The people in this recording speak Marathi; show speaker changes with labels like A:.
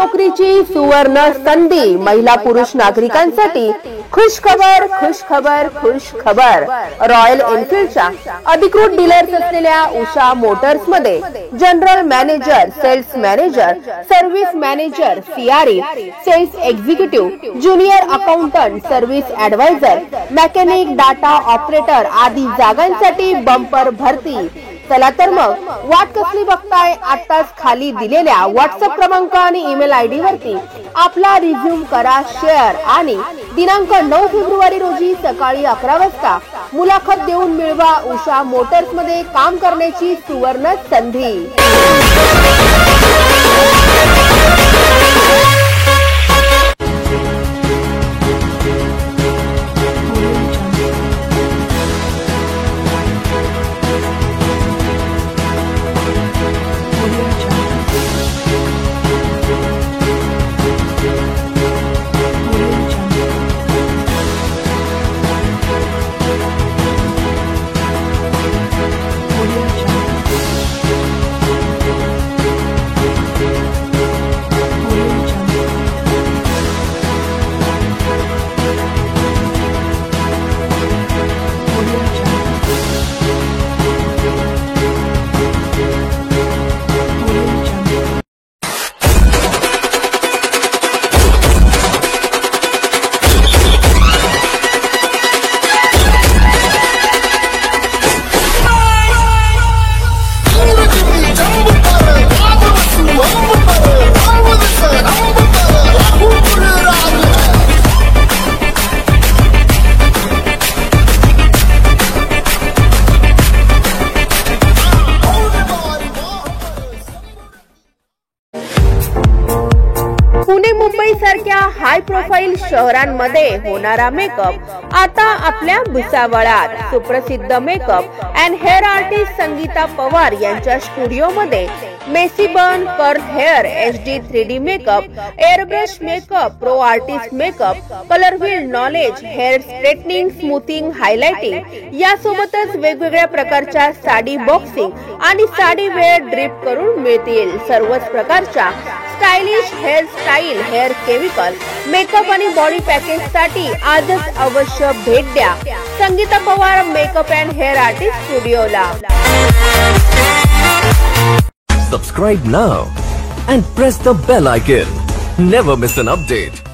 A: नोकरीची सुवर्ण संधी महिला पुरुष नागरिकांसाठी खुश खबर खुश खबर खुश खबर। रॉयल एनफील्डच्या अधिकृत डीलर्स असलेल्या उषा मोटर्स मध्ये general manager, sales manager, service manager, CRE, sales executive, junior accountant, service advisor, mechanic, data operator आदी जागांसाठी बंपर भरती। चला तर मग वाट कसली बघताय, आताच खाली दिलेल्या व्हॉट्सअप क्रमांक आणि ईमेल आयडी वरती आपला रिझ्यूम करा शेअर आणि दिनांक 9 फेब्रुवारी रोजी सकाळी 11 वाजता मुलाखत देऊन मिळवा उषा मोटर्स मध्ये काम करण्याची सुवर्ण संधी। पुणे मुंबई सारख्या हाय प्रोफाईल शहरांमध्ये होणारा मेकअप आता आपल्या भुसावळात। सुप्रसिद्ध makeup and hair artist Sangeeta Pawar यांच्या स्टुडिओ मध्ये messy bun, curl hair, HD 3D makeup, airbrush makeup, pro artist makeup, colour wheel knowledge, hair straightening, smoothing, highlighting यासोबतच वेगवेगळ्या प्रकारच्या साडी बॉक्सिंग आणि साडी वेअर ड्रिप करून मिळतील। सर्वच प्रकारच्या stylish hair style, hair chemical, makeup आणि बॉडी पॅकेज साठी आजच अवश्य भेट द्या Sangeeta Pawar makeup and hair artist स्टुडिओला।
B: Subscribe now and press the bell icon. Never miss an update.